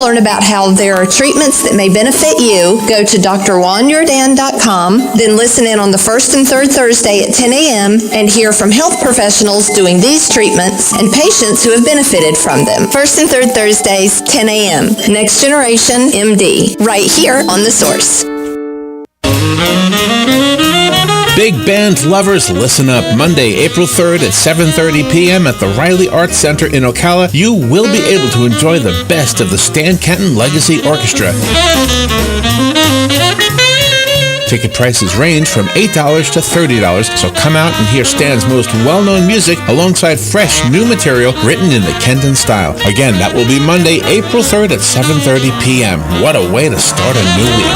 Learn about how there are treatments that may benefit you, go to drjuanyordan.com, then listen in on the first and third Thursday at 10 a.m. and hear from health professionals doing these treatments and patients who have benefited from them. First and third Thursdays, 10 a.m. Next Generation MD, right here on The Source. Big band lovers, listen up. Monday, April 3rd at 7:30 p.m. at the Riley Arts Center in Ocala, you will be able to enjoy the best of the Stan Kenton Legacy Orchestra. Ticket prices range from $8 to $30, so come out and hear Stan's most well-known music alongside fresh new material written in the Kenton style. Again, that will be Monday, April 3rd at 7:30 p.m. What a way to start a new week.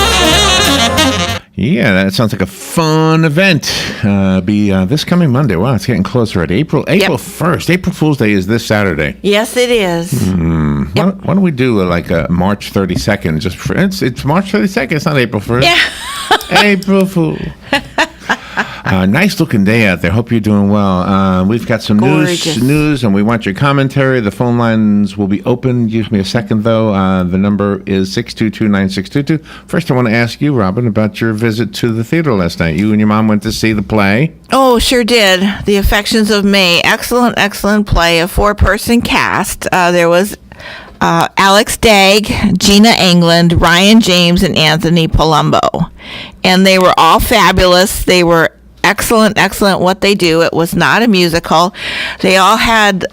Yeah, that sounds like a fun event. Be this coming Monday. Wow, it's getting closer already. April 1st. April Fool's Day is this Saturday. Yes, it is. Why don't we do like a March 32nd? It's March 32nd. It's not April 1st. Yeah. April Fool. Nice looking day out there. Hope you're doing well. We've got some news, and we want your commentary. The phone lines will be open. Give me a second, though. The number is 622-9622. First, I want to ask you, Robin, about your visit to the theater last night. You and your mom went to see the play. Oh, sure did. The Affections of May. Excellent, excellent play. A 4-person cast. There was Alex Dagg, Gina England, Ryan James, and Anthony Palumbo. And they were all fabulous. They were excellent what they do. It was not a musical. They all had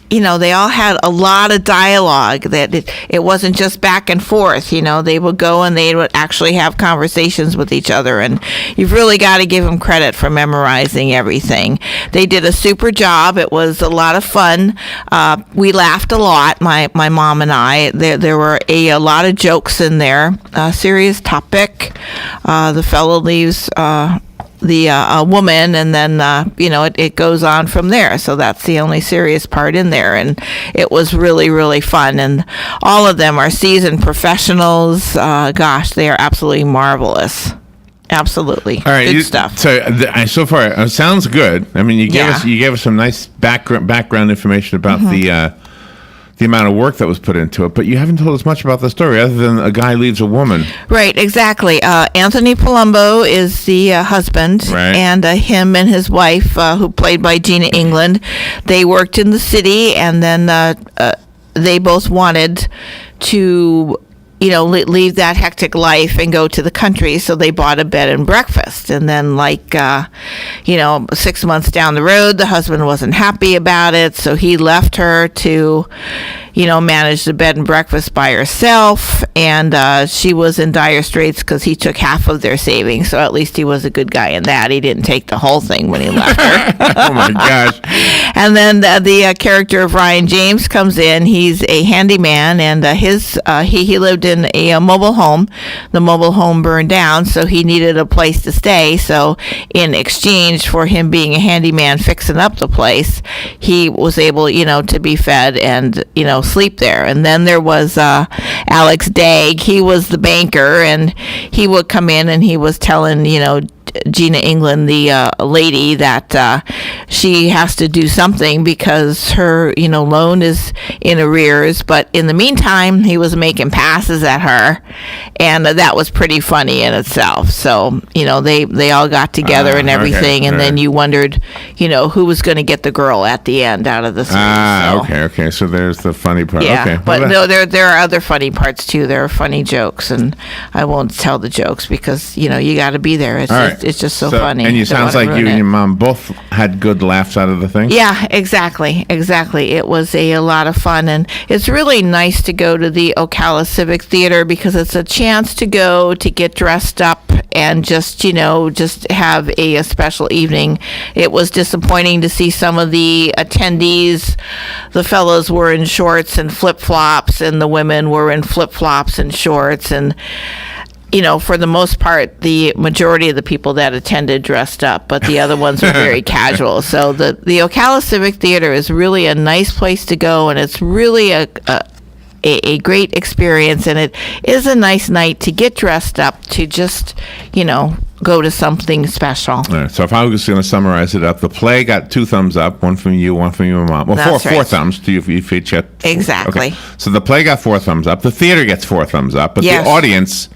a lot of dialogue, that it wasn't just back and forth. They would go and they would actually have conversations with each other, and you've really got to give them credit for memorizing everything. They did a super job. It was a lot of fun. We laughed a lot, my mom and I. There were a lot of jokes in there. Serious topic. The fellow leaves the woman, and then it goes on from there. So that's the only serious part in there, and it was really fun. And all of them are seasoned professionals. Gosh, they are absolutely marvelous. Absolutely. All right, good stuff. So far, it sounds good. I mean, you gave us some nice background information about the amount of work that was put into it, but you haven't told us much about the story other than a guy leaves a woman. Right, exactly. Anthony Palumbo is the husband, right. And him and his wife, who played by Gina England, they worked in the city, and then they both wanted to leave that hectic life and go to the country, so they bought a bed and breakfast. And then 6 months down the road, the husband wasn't happy about it, so he left her to manage the bed and breakfast by herself, and she was in dire straits because he took half of their savings, so at least he was a good guy in that. He didn't take the whole thing when he left her. Oh my gosh. And then the character of Ryan James comes in. He's a handyman, and he lived in a mobile home. The mobile home burned down, so he needed a place to stay. So in exchange for him being a handyman fixing up the place, he was able, to be fed and, sleep there. And then there was Alex Dagg. He was the banker, and he would come in and he was telling, Gina England, the lady, that she has to do something because her, loan is in arrears. But in the meantime, he was making passes at her, and that was pretty funny in itself. So, they all got together and everything, okay, and then you wondered, who was going to get the girl at the end out of the scene. Okay. So there's the funny part. Yeah, okay. But no, there are other funny parts too. There are funny jokes, and I won't tell the jokes because you got to be there. It's just so funny. And it sounds like you and your mom both had good laughs out of the thing. Yeah, exactly. It was a lot of fun, and it's really nice to go to the Ocala Civic Theater because it's a chance to go to get dressed up and just have a special evening. It was disappointing to see some of the attendees. The fellows were in shorts and flip-flops, and the women were in flip-flops and shorts, and for the most part, the majority of the people that attended dressed up, but the other ones were very casual. So the Ocala Civic Theater is really a nice place to go, and it's really a great experience, and it is a nice night to get dressed up to just, go to something special. All right, so if I was going to summarize it up, the play got 2 thumbs up, one from you, one from your mom. Well, That's four right. thumbs to you if you feature. Exactly. Okay. So the play got 4 thumbs up. The theater gets 4 thumbs up, but Yes. the audience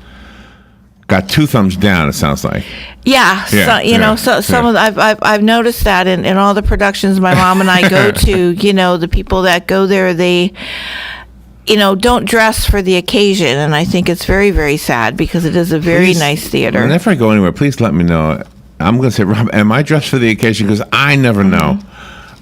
got 2 thumbs down. It sounds like. Yeah, some of I've noticed that in all the productions my mom and I go to, the people that go there, they don't dress for the occasion, and I think it's very, very sad because it is a very nice theater. And if I go anywhere, please let me know. I'm going to say, Rob, am I dressed for the occasion? Because I never know.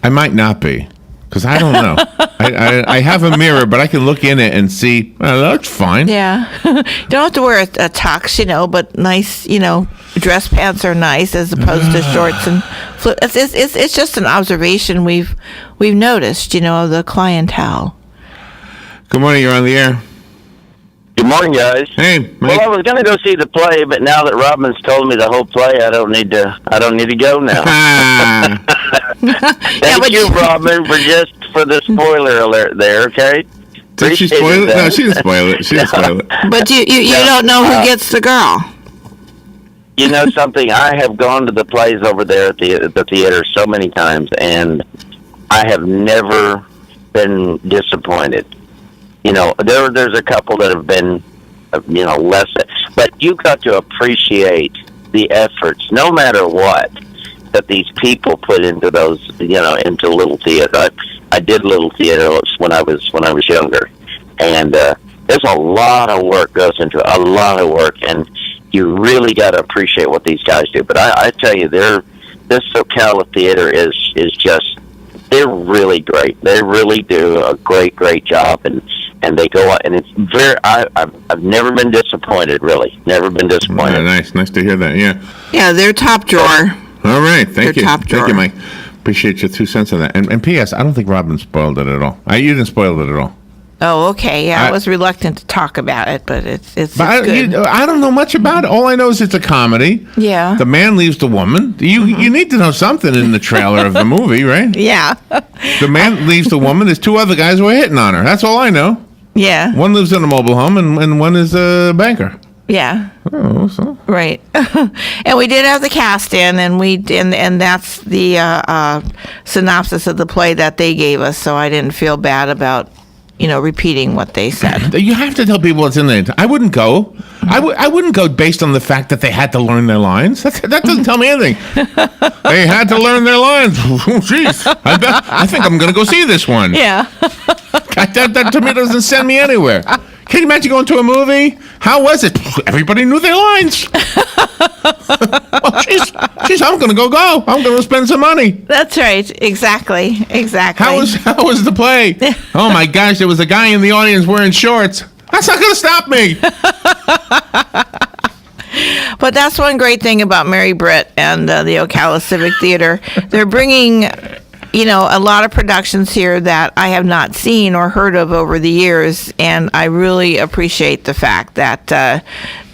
I might not be, because I don't know. I have a mirror, but I can look in it and see, that looks fine. Yeah. You don't have to wear a tux, but nice, dress pants are nice as opposed to shorts and it's just an observation we've noticed, of the clientele. Good morning, you're on the air. Good morning, guys. Hey, Mike. Well, I was going to go see the play, but now that Robin's told me the whole play, I don't need to go now. Thank you, Robin, for the spoiler alert there. Okay. Did she spoil it? No, she didn't spoil it. She didn't spoil it. But you don't know who gets the girl. You know something? I have gone to the plays over there at the theater so many times, and I have never been disappointed. There's a couple that have been, less. But you got to appreciate the efforts, no matter what, that these people put into those, into little theater. I did little theater when I was younger, and there's a lot of work goes into it, a lot of work, and you really got to appreciate what these guys do. But I tell you, this Ocala theater is just, they're really great. They really do a great job, and they go out, and it's very. I've never been disappointed. Really, never been disappointed. Nice to hear that. Yeah, they're top drawer. All right, thank you, top drawer. thank you, Mike. Appreciate your 2 cents on that. And P.S. I don't think Robin spoiled it at all. You didn't spoil it at all. Oh, okay. Yeah, I was reluctant to talk about it, but it's good. I don't know much about it. All I know is it's a comedy. Yeah. The man leaves the woman. You need to know something in the trailer of the movie, right? Yeah. The man leaves the woman. There's 2 other guys who are hitting on her. That's all I know. Yeah. One lives in a mobile home, and one is a banker. Yeah. Oh, so. Right. And we did have the cast in, and that's the synopsis of the play that they gave us, so I didn't feel bad about repeating what they said. You have to tell people what's in there. I wouldn't go. I wouldn't go based on the fact that they had to learn their lines. That doesn't tell me anything. They had to learn their lines. Jeez. I think I'm going to go see this one. Yeah. That to me doesn't send me anywhere. Can you imagine going to a movie? How was it? Everybody knew their lines. Well, jeez, I'm going to go. I'm going to spend some money. That's right. Exactly. How was the play? Oh my gosh, there was a guy in the audience wearing shorts. That's not going to stop me. But that's one great thing about Mary Britt and the Ocala Civic Theater. They're bringing, a lot of productions here that I have not seen or heard of over the years, and I really appreciate the fact that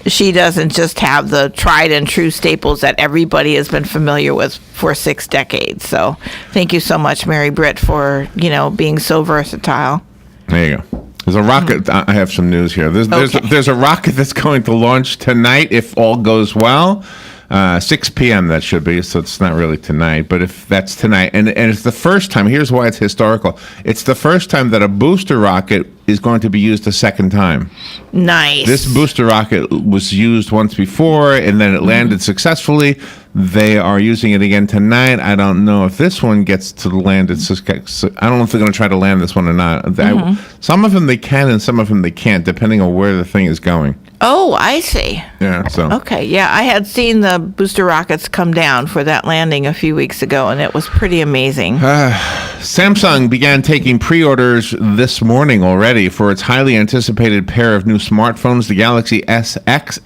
she doesn't just have the tried and true staples that everybody has been familiar with for 6 decades. So thank you so much, Mary Britt, for, being so versatile. There you go. There's a rocket. I have some news here. There's a rocket that's going to launch tonight if all goes well. 6 p.m. that should be, so it's not really tonight, but if that's tonight, and it's the first time, here's why it's historical. It's the first time that a booster rocket is going to be used a second time. Nice. This booster rocket was used once before, and then it landed successfully. They are using it again tonight. I don't know if this one gets to land. I don't know if they're going to try to land this one or not. Some of them they can, and some of them they can't, depending on where the thing is going. Oh, I see. Yeah, so. Okay, yeah, I had seen the booster rockets come down for that landing a few weeks ago, and it was pretty amazing. Samsung began taking pre-orders this morning already for its highly anticipated pair of new smartphones, the Galaxy S8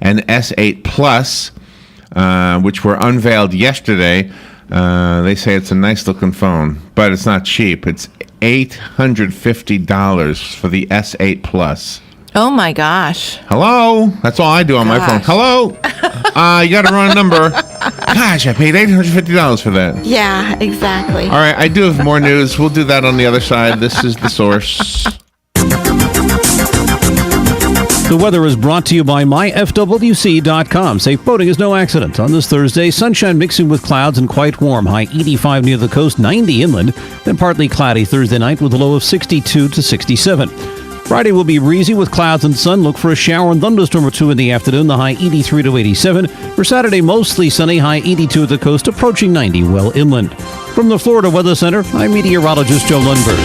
and S8 Plus, which were unveiled yesterday. They say it's a nice-looking phone, but it's not cheap. It's $850 for the S8 Plus. Oh, my gosh. Hello? That's all I do on my phone. Hello? You got a wrong number. Gosh, I paid $850 for that. Yeah, exactly. All right, I do have more news. We'll do that on the other side. This is The Source. The weather is brought to you by myfwc.com. Safe boating is no accident. On this Thursday, sunshine mixing with clouds and quite warm. High 85 near the coast, 90 inland. Then partly cloudy Thursday night with a low of 62 to 67. Friday will be breezy with clouds and sun. Look for a shower and thunderstorm or two in the afternoon. The high 83 to 87. For Saturday, mostly sunny. High 82 at the coast, approaching 90 well inland. From the Florida Weather Center, I'm meteorologist Joe Lundberg.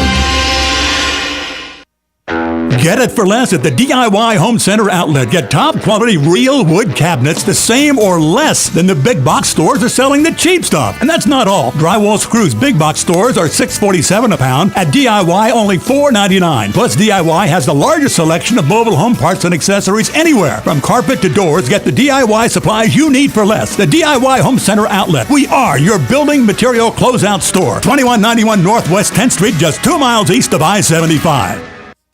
Get it for less at the DIY Home Center outlet. Get top quality real wood cabinets the same or less than the big box stores are selling the cheap stuff. And that's not all. Drywall screws big box stores are $6.47 a pound. At DIY, only $4.99. Plus, DIY has the largest selection of mobile home parts and accessories anywhere. From carpet to doors, get the DIY supplies you need for less. The DIY Home Center outlet. We are your building material closeout store. 2191 Northwest 10th Street, just 2 miles east of I-75.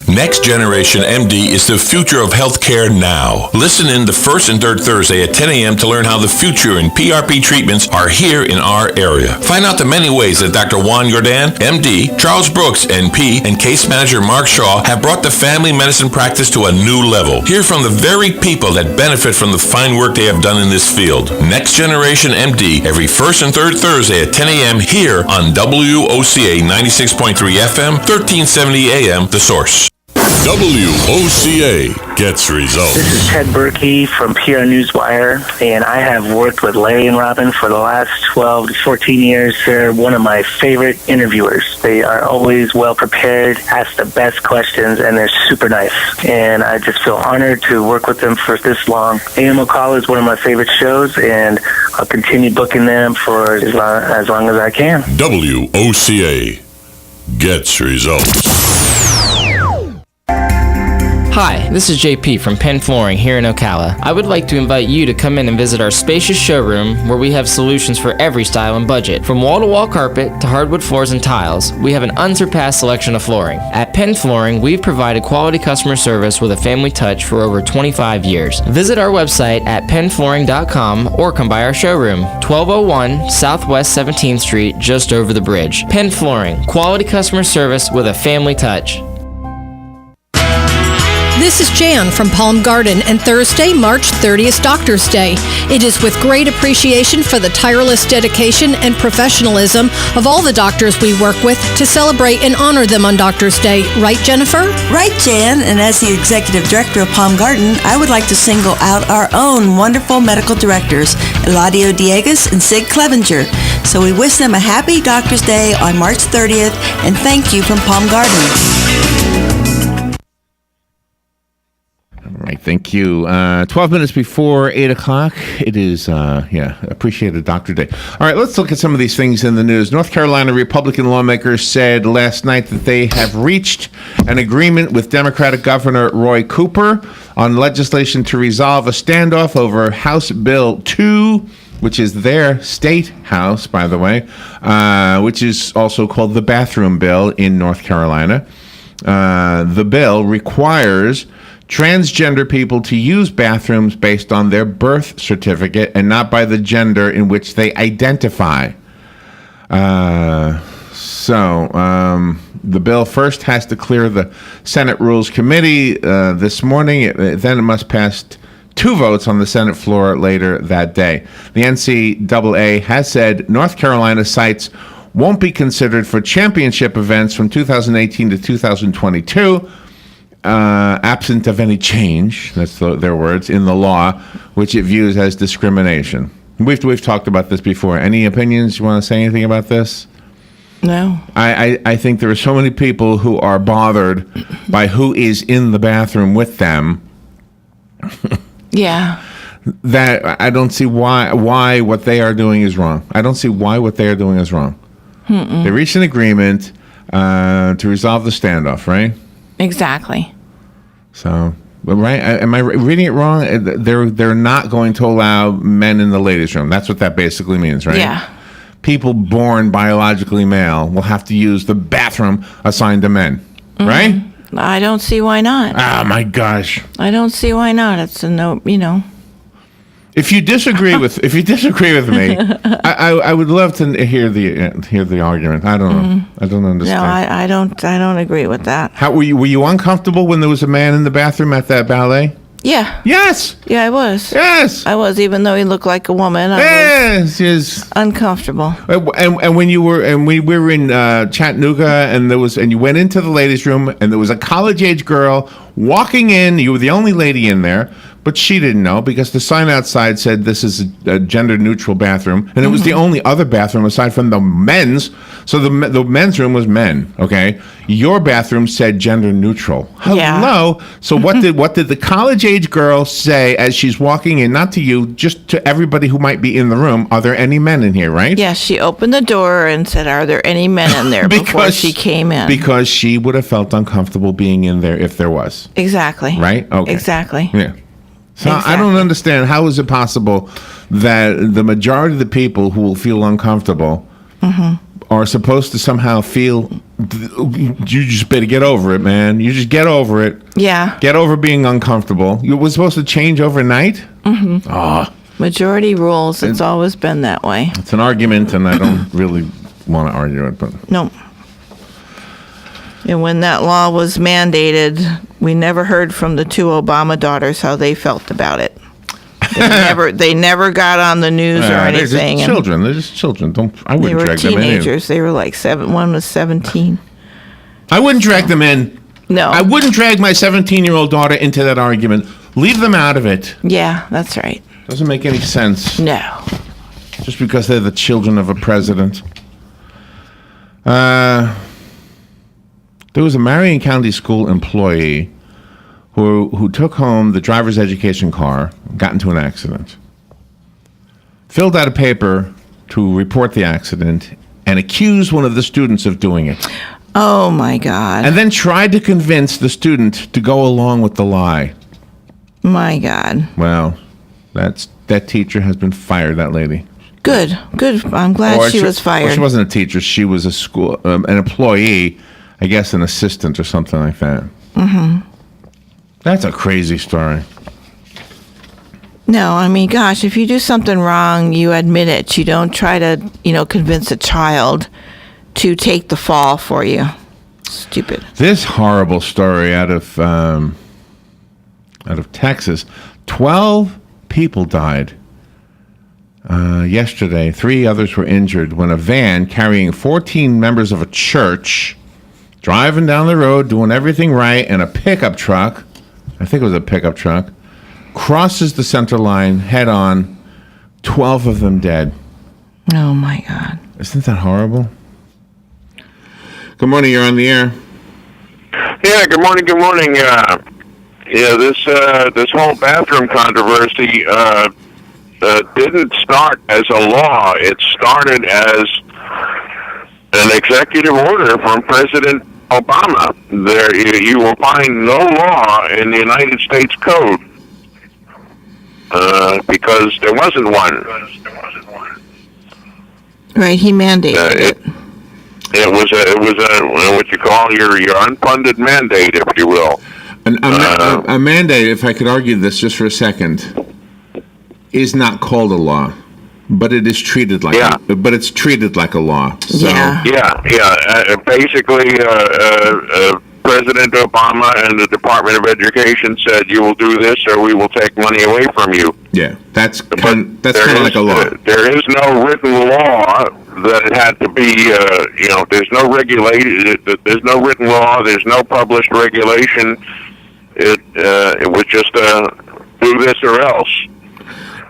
Next Generation MD is the future of healthcare now. Listen in the first and third Thursday at 10 a.m. to learn how the future in PRP treatments are here in our area. Find out the many ways that Dr. Juan Jordan, MD, Charles Brooks, NP, and case manager Mark Shaw have brought the family medicine practice to a new level. Hear from the very people that benefit from the fine work they have done in this field. Next Generation MD every first and third Thursday at 10 a.m. here on WOCA 96.3 FM, 1370 AM, The Source. WOCA gets results. This is Ted Berkey from PR Newswire, and I have worked with Larry and Robin for the last 12 to 14 years. They're one of my favorite interviewers. They are always well prepared, ask the best questions, and they're super nice. And I just feel honored to work with them for this long. AM Ocala is one of my favorite shows, and I'll continue booking them for as long as I can. WOCA gets results. Hi, this is JP from Penn Flooring here in Ocala. I would like to invite you to come in and visit our spacious showroom where we have solutions for every style and budget. From wall-to-wall carpet to hardwood floors and tiles, we have an unsurpassed selection of flooring. At Penn Flooring, we've provided quality customer service with a family touch for over 25 years. Visit our website at pennflooring.com or come by our showroom, 1201 Southwest 17th Street, just over the bridge. Penn Flooring, quality customer service with a family touch. This is Jan from Palm Garden, and Thursday, March 30th, Doctor's Day. It is with great appreciation for the tireless dedication and professionalism of all the doctors we work with to celebrate and honor them on Doctor's Day. Right, Jennifer? Right, Jan. And as the Executive Director of Palm Garden, I would like to single out our own wonderful medical directors, Eladio Diegas and Sig Clevenger. So we wish them a happy Doctor's Day on March 30th, and thank you from Palm Garden. All right, thank you. 12 minutes before 8 o'clock. It is, appreciated Dr. Day. All right, let's look at some of these things in the news. North Carolina Republican lawmakers said last night that they have reached an agreement with Democratic Governor Roy Cooper on legislation to resolve a standoff over House Bill 2, which is their state house, by the way, which is also called the bathroom bill in North Carolina. The bill requires transgender people to use bathrooms based on their birth certificate and not by the gender in which they identify. The bill first has to clear the Senate Rules Committee this morning. Then it must pass 2 votes on the Senate floor later that day. The NCAA has said North Carolina sites won't be considered for championship events from 2018 to 2022, absent of any change, that's their words, in the law, which it views as discrimination. We've talked about this before. Any opinions? You want to say anything about this? No. I think there are so many people who are bothered by who is in the bathroom with them. Yeah. That I don't see why what they are doing is wrong. I don't see why what they are doing is wrong. They reached an agreement to resolve the standoff, right? Exactly. So, right? Am I reading it wrong? They're not going to allow men in the ladies' room. That's what that basically means, right? Yeah. People born biologically male will have to use the bathroom assigned to men, right? I don't see why not. Oh my gosh. I don't see why not. It's a no, If you disagree with me, I would love to hear the argument. I don't know. I don't understand. No, I don't agree with that. How were you uncomfortable when there was a man in the bathroom at that ballet? Yeah. Yes. Yeah, I was. Yes. I was, even though he looked like a woman. Yes. Was uncomfortable. And when we were in Chattanooga, and you went into the ladies' room, and there was a college age girl walking in. You were the only lady in there, but she didn't know because the sign outside said this is a gender neutral bathroom, and it was the only other bathroom aside from the men's. So the men's room was men. Okay, your bathroom said gender neutral. Hello. Yeah. So what did the college age girl say as she's walking in? Not to you, just to everybody who might be in the room. Are there any men in here? Right? Yeah, she opened the door and said, "Are there any men in there?" before she came in. Because she would have felt uncomfortable being in there if there was. Exactly. Right? Okay. Exactly. Yeah. So I don't understand, how is it possible that the majority of the people who will feel uncomfortable are supposed to somehow feel, you just better get over it, man. You just get over it. Yeah. Get over being uncomfortable. You were supposed to change overnight? Majority rules. It's always been that way. It's an argument, and I don't really want to argue it. But No. And when that law was mandated, we never heard from the two Obama daughters how they felt about it. They never got on the news or anything. They're just children. I wouldn't They were drag them in. teenagers. They were like 7. One was 17. I wouldn't drag them in. No. I wouldn't drag my 17-year-old daughter into that argument. Leave them out of it. Yeah, that's right. Doesn't make any sense. No. Just because they're the children of a president. There was a Marion County School employee who took home the driver's education car, got into an accident, filled out a paper to report the accident, and accused one of the students of doing it. Oh, my God. And then tried to convince the student to go along with the lie. My God. Well, that teacher has been fired, that lady. Good. I'm glad she was fired. Well, she wasn't a teacher. She was an employee, I guess an assistant or something like that. That's a crazy story. No, I mean, gosh, if you do something wrong, you admit it. You don't try to, convince a child to take the fall for you. Stupid. This horrible story out of Texas. 12 people died yesterday. 3 others were injured when a van carrying 14 members of a church driving down the road, doing everything right, and a pickup truck, I think it was a pickup truck, crosses the center line head on, 12 of them dead. Oh, my God. Isn't that horrible? Good morning, you're on the air. Yeah, good morning. This whole bathroom controversy didn't start as a law. It started as an executive order from President Obama. You will find no law in the United States Code because there wasn't one. Right, he mandated it. It was what you call your unfunded mandate, if you will. A mandate, if I could argue this just for a second, is not called a law, but it is treated like it's treated like a law. So. Basically, President Obama and the Department of Education said, "You will do this, or we will take money away from you." Yeah, that's kind of like a law. There is no written law that it had to be. There's no regulation. There's no written law. There's no published regulation. It was just do this or else.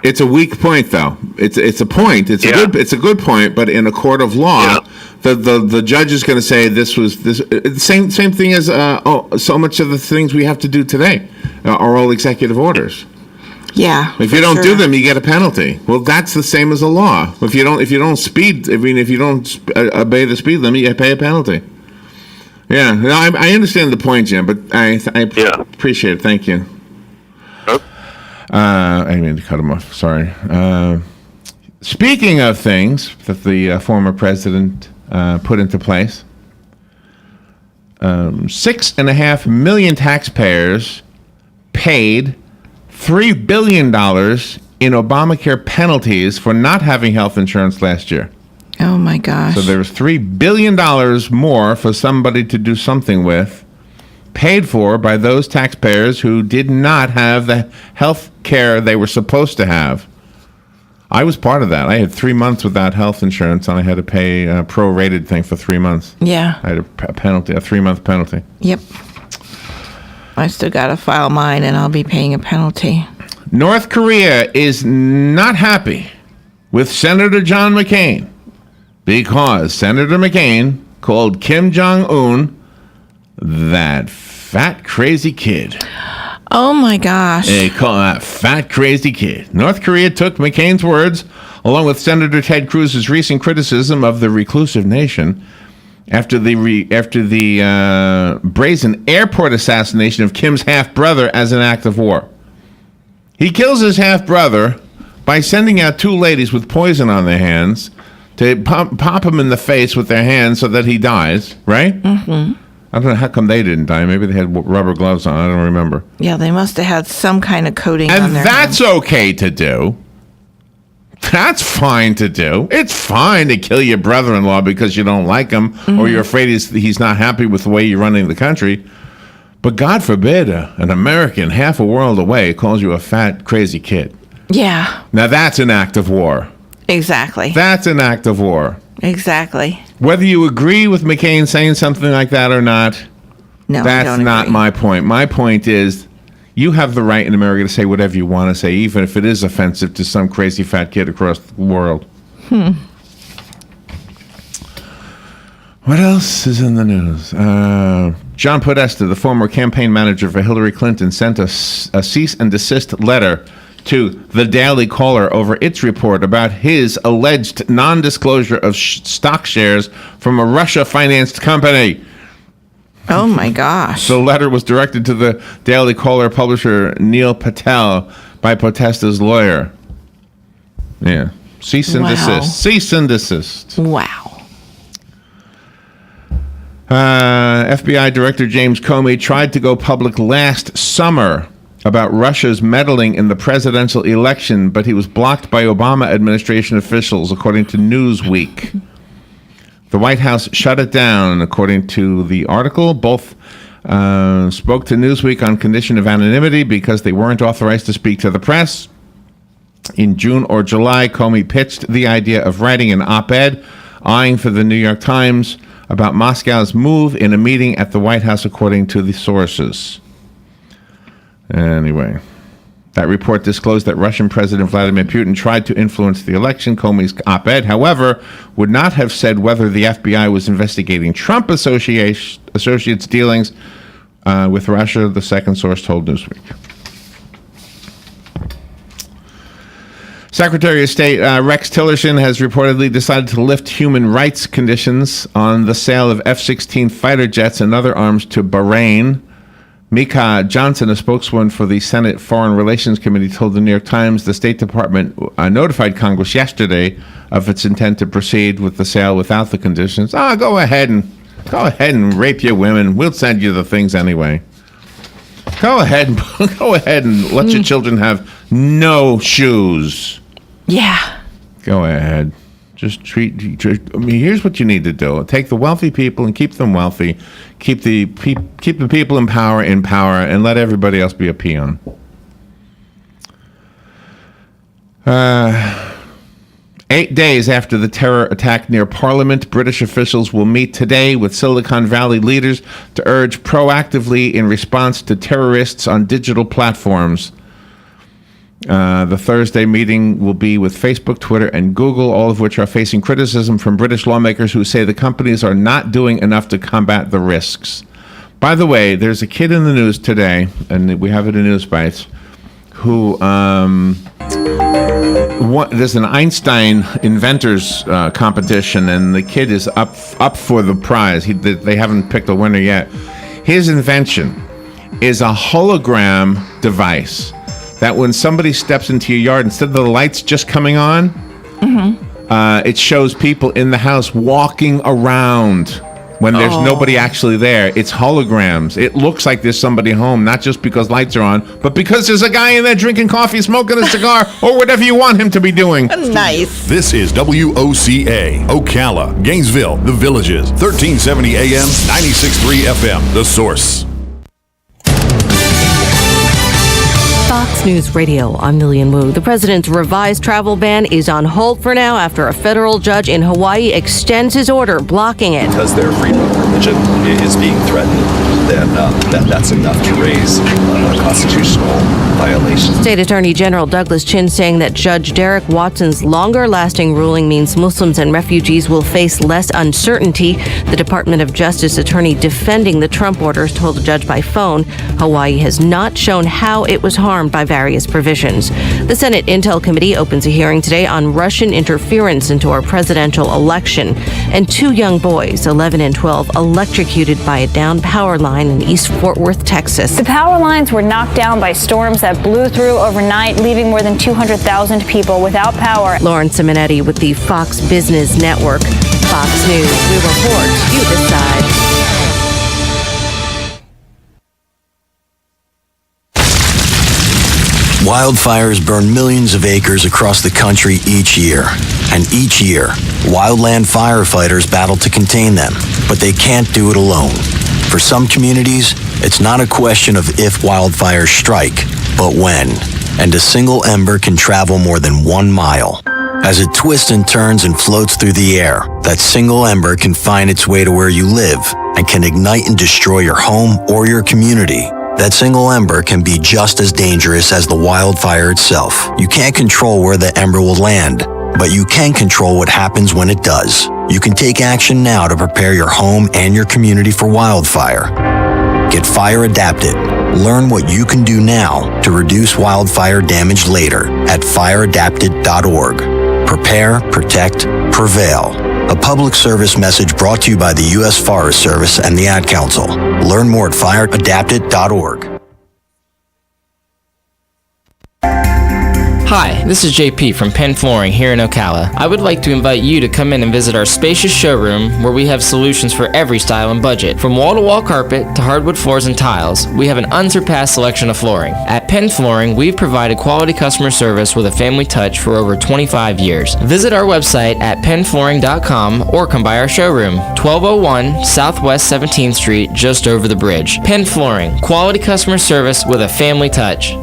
It's a weak point, though. It's a point. It's a good point. But in a court of law, the judge is going to say this was this. Same thing as so much of the things we have to do today are all executive orders. Yeah. If you don't do them, you get a penalty. Well, that's the same as a law. If you don't speed, if you don't obey the speed limit, you pay a penalty. Yeah, no, I understand the point, Jim, but I appreciate it. Thank you. I didn't mean to cut him off. Sorry. Speaking of things that the former president put into place, 6.5 million taxpayers paid $3 billion in Obamacare penalties for not having health insurance last year. Oh, my gosh. So there was $3 billion more for somebody to do something with, paid for by those taxpayers who did not have the health care they were supposed to have. I was part of that. I had 3 months without health insurance, and I had to pay a prorated thing for 3 months. Yeah. I had a penalty, a 3-month penalty. Yep. I still got to file mine, and I'll be paying a penalty. North Korea is not happy with Senator John McCain because Senator McCain called Kim Jong-un that fat, crazy kid. Oh, my gosh. They call that fat, crazy kid. North Korea took McCain's words, along with Senator Ted Cruz's recent criticism of the reclusive nation, after the brazen airport assassination of Kim's half-brother as an act of war. He kills his half-brother by sending out 2 ladies with poison on their hands to pop him in the face with their hands so that he dies, right? Mm-hmm. I don't know how come they didn't die. Maybe they had rubber gloves on. I don't remember. Yeah, they must have had some kind of coating on their And that's okay to do. That's fine to do. It's fine to kill your brother-in-law because you don't like him or you're afraid he's not happy with the way you're running the country. But God forbid an American half a world away calls you a fat, crazy kid. Yeah. Now that's an act of war. Exactly. That's an act of war. Exactly. Whether you agree with McCain saying something like that or not, no, that's not my point. My point is you have the right in America to say whatever you want to say, even if it is offensive to some crazy fat kid across the world. What else is in the news? John Podesta, the former campaign manager for Hillary Clinton, sent a cease and desist letter to the Daily Caller over its report about his alleged non-disclosure of stock shares from a Russia-financed company. Oh, my gosh. The letter was directed to the Daily Caller publisher Neil Patel by Podesta's lawyer. Yeah. Cease and desist. Cease and desist. Wow. FBI Director James Comey tried to go public last summer about Russia's meddling in the presidential election, but he was blocked by Obama administration officials, according to Newsweek. The White House shut it down, according to the article. Both spoke to Newsweek on condition of anonymity because they weren't authorized to speak to the press. In June or July, Comey pitched the idea of writing an op-ed, eyeing for the New York Times, about Moscow's move in a meeting at the White House, according to the sources. Anyway, that report disclosed that Russian President Vladimir Putin tried to influence the election. Comey's op-ed, however, would not have said whether the FBI was investigating Trump associates' dealings with Russia, the second source told Newsweek. Secretary of State Rex Tillerson has reportedly decided to lift human rights conditions on the sale of F-16 fighter jets and other arms to Bahrain. Mika Johnson, a spokeswoman for the Senate Foreign Relations Committee, told the New York Times the State Department notified Congress yesterday of its intent to proceed with the sale without the conditions. Go ahead and rape your women. We'll send you the things anyway. Go ahead and let your children have no shoes. Yeah. Go ahead. Just here's what you need to do. Take the wealthy people and keep them wealthy. Keep the people in power, and let everybody else be a peon. 8 days after the terror attack near Parliament, British officials will meet today with Silicon Valley leaders to urge proactively in response to terrorists on digital platforms. The Thursday meeting will be with Facebook, Twitter, and Google, all of which are facing criticism from British lawmakers who say the companies are not doing enough to combat the risks. By the way, there's a kid in the news today, and we have it in News Bites, who there's an Einstein inventors competition, and the kid is up for the prize. They haven't picked a winner yet. His invention is a hologram device that when somebody steps into your yard, instead of the lights just coming on, it shows people in the house walking around when there's nobody actually there. It's holograms. It looks like there's somebody home, not just because lights are on, but because there's a guy in there drinking coffee, smoking a cigar, or whatever you want him to be doing. Nice. This is WOCA, Ocala, Gainesville, The Villages, 1370 AM, 96.3 FM, The Source. Fox News Radio, I'm Lillian Wu. The president's revised travel ban is on hold for now after a federal judge in Hawaii extends his order blocking it. Because their freedom of religion is being threatened, then that's enough to raise a constitutional violation. State Attorney General Douglas Chin saying that Judge Derek Watson's longer-lasting ruling means Muslims and refugees will face less uncertainty. The Department of Justice attorney defending the Trump orders told the judge by phone Hawaii has not shown how it was harmed by various provisions. The Senate Intel Committee opens a hearing today on Russian interference into our presidential election. And 2 young boys, 11 and 12, electrocuted by a downed power line in East Fort Worth, Texas. The power lines were knocked down by storms that blew through overnight, leaving more than 200,000 people without power. Lauren Simonetti with the Fox Business Network. Fox News, we report, you decide. Wildfires burn millions of acres across the country each year. And each year, wildland firefighters battle to contain them, but they can't do it alone. For some communities, it's not a question of if wildfires strike, but when. And a single ember can travel more than 1 mile. As it twists and turns and floats through the air, that single ember can find its way to where you live and can ignite and destroy your home or your community. That single ember can be just as dangerous as the wildfire itself. You can't control where the ember will land, but you can control what happens when it does. You can take action now to prepare your home and your community for wildfire. Get fire adapted. Learn what you can do now to reduce wildfire damage later at fireadapted.org. Prepare, protect, prevail. A public service message brought to you by the U.S. Forest Service and the Ad Council. Learn more at fireadapted.org. Hi, this is JP from Penn Flooring here in Ocala. I would like to invite you to come in and visit our spacious showroom where we have solutions for every style and budget. From wall-to-wall carpet to hardwood floors and tiles, we have an unsurpassed selection of flooring. At Penn Flooring, we've provided quality customer service with a family touch for over 25 years. Visit our website at pennflooring.com or come by our showroom, 1201 Southwest 17th Street, just over the bridge. Penn Flooring, quality customer service with a family touch.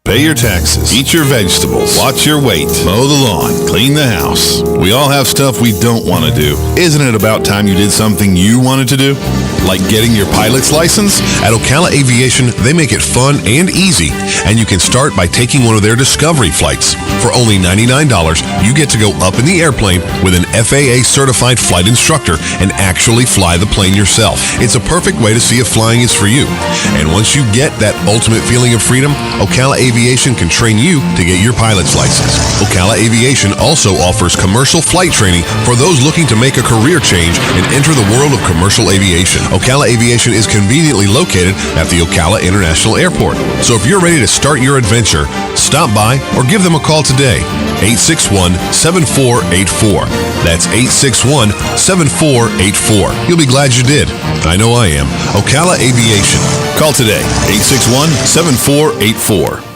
Pay your taxes, eat your vegetables, watch your weight, mow the lawn, clean the house. We all have stuff we don't want to do. Isn't it about time you did something you wanted to do? Like getting your pilot's license? At Ocala Aviation, they make it fun and easy, and you can start by taking one of their Discovery flights. For only $99, you get to go up in the airplane with an FAA-certified flight instructor and actually fly the plane yourself. It's a perfect way to see if flying is for you. And once you get that ultimate feeling of freedom, Ocala Aviation can train you to get your pilot's license. Ocala Aviation also offers commercial flight training for those looking to make a career change and enter the world of commercial aviation. Ocala Aviation is conveniently located at the Ocala International Airport. So if you're ready to start your adventure, stop by or give them a call today. 861-7484. That's 861-7484. You'll be glad you did. I know I am. Ocala Aviation. Call today. 861-7484.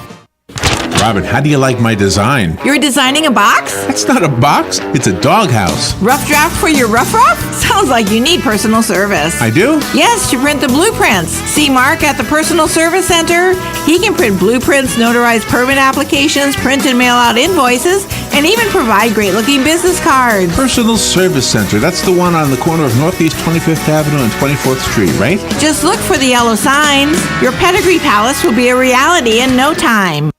Robin, how do you like my design? You're designing a box? That's not a box. It's a doghouse. Rough draft for your rough? Sounds like you need personal service. I do? Yes, to print the blueprints. See Mark at the Personal Service Center. He can print blueprints, notarize permit applications, print and mail out invoices, and even provide great-looking business cards. Personal Service Center. That's the one on the corner of Northeast 25th Avenue and 24th Street, right? Just look for the yellow signs. Your pedigree palace will be a reality in no time.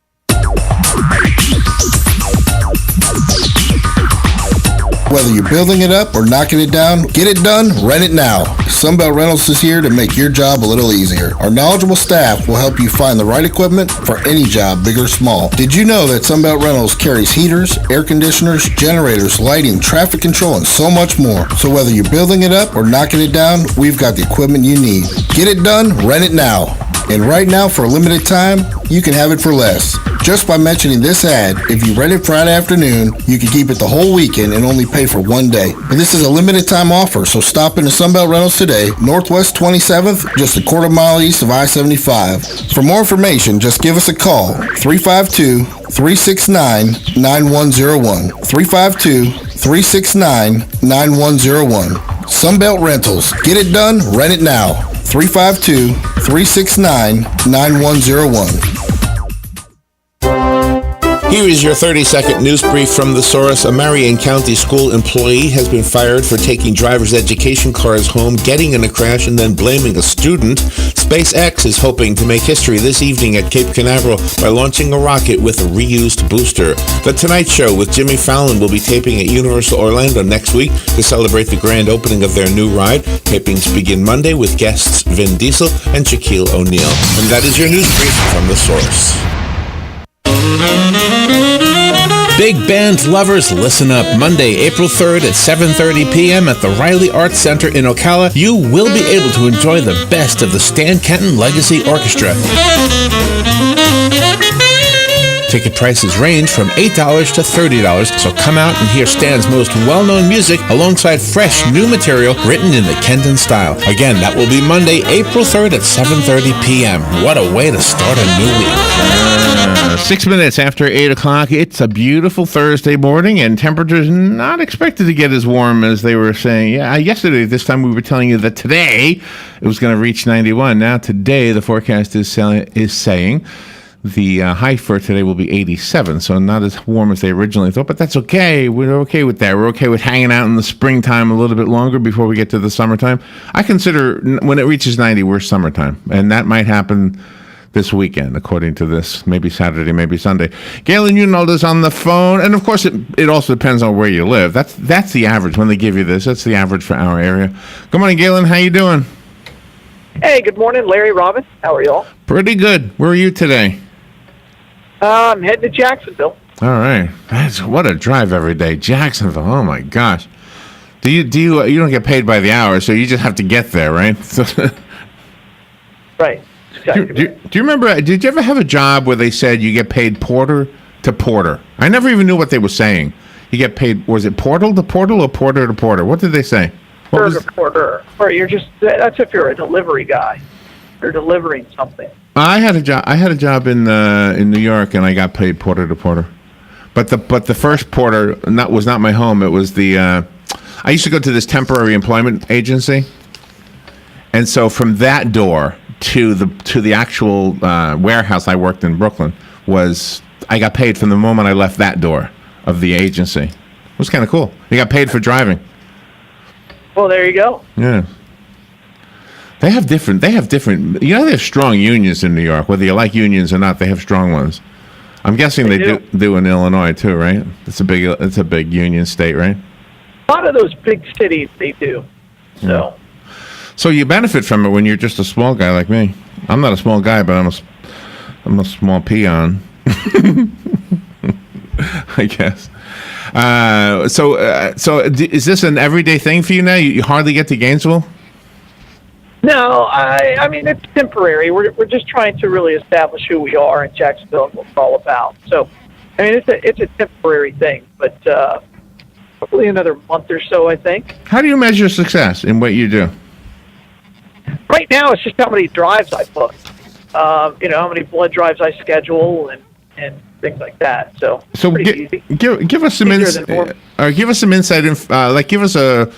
Whether you're building it up or knocking it down, get it done, rent it now. Sunbelt Rentals is here to make your job a little easier. Our knowledgeable staff will help you find the right equipment for any job, big or small. Did you know that Sunbelt Rentals carries heaters, air conditioners, generators, lighting, traffic control, and so much more? So whether you're building it up or knocking it down, we've got the equipment you need. Get it done, rent it now. And right now, for a limited time, you can have it for less. Just by mentioning this ad, if you rent it Friday afternoon, you can keep it the whole weekend and only pay for one day. And this is a limited time offer, so stop into Sunbelt Rentals today, Northwest 27th, just a quarter mile east of I-75. For more information, just give us a call, 352-369-9101. 352-369-9101. Sunbelt Rentals. Get it done, rent it now. 352-369-9101. Here is your 30-second news brief from the source. A Marion County school employee has been fired for taking driver's education cars home, getting in a crash, and then blaming a student. SpaceX is hoping to make history this evening at Cape Canaveral by launching a rocket with a reused booster. The Tonight Show with Jimmy Fallon will be taping at Universal Orlando next week to celebrate the grand opening of their new ride. Tapings begin Monday with guests Vin Diesel and Shaquille O'Neal. And that is your news brief from the source. Big band lovers, listen up. Monday, April 3rd at 7:30 p.m. at the Riley Arts Center in Ocala, you will be able to enjoy the best of the Stan Kenton Legacy Orchestra. Ticket prices range from $8 to $30, so come out and hear Stan's most well-known music alongside fresh new material written in the Kenton style. Again, that will be Monday, April 3rd at 7:30 p.m. What a way to start a new week. 6 minutes after 8 o'clock, it's a beautiful Thursday morning, and temperatures not expected to get as warm as they were saying. Yesterday, this time we were telling you that today it was going to reach 91. Now today, the forecast is saying the high for today will be 87, so not as warm as they originally thought, but that's okay. We're okay with that. We're okay with hanging out in the springtime a little bit longer before we get to the summertime. I consider when it reaches 90, we're summertime, and that might happen this weekend, according to this. Maybe Saturday, maybe Sunday. Galen Unold is on the phone, and of course, it also depends on where you live. That's the average when they give you this. That's the average for our area. Good morning, Galen. How you doing? Hey, good morning, Larry, Robin. How are y'all? Pretty good. Where are you today? I'm heading to Jacksonville. All right. What a drive every day. Jacksonville. Oh my gosh. You don't get paid by the hour, so you just have to get there, right? Right. Exactly. Do you remember, did you ever have a job where they said you get paid porter to porter? I never even knew what they were saying. You get paid, was it portal to portal or porter to porter? What did they say? Porter. Or that's if you're a delivery guy. You're delivering something. I had a job in New York, and I got paid porter to porter. But the first porter was not my home. It was I used to go to this temporary employment agency, and so from that door to the actual warehouse I worked in Brooklyn I got paid from the moment I left that door of the agency. It was kind of cool. You got paid for driving. Well, there you go. Yeah. They have different, they have strong unions in New York. Whether you like unions or not, they have strong ones. I'm guessing they do in Illinois too, right? It's a big union state, right? A lot of those big cities, they do. So. So you benefit from it when you're just a small guy like me. I'm not a small guy, but I'm a small peon. I guess. So is this an everyday thing for you now? You hardly get to Gainesville? No, I mean, it's temporary. We're just trying to really establish who we are in Jacksonville and what it's all about. So, I mean, it's a temporary thing, but hopefully another month or so, I think. How do you measure success in what you do? Right now, it's just how many drives I book. How many blood drives I schedule and things like that. So give us some insight. Give us some insight. Give us a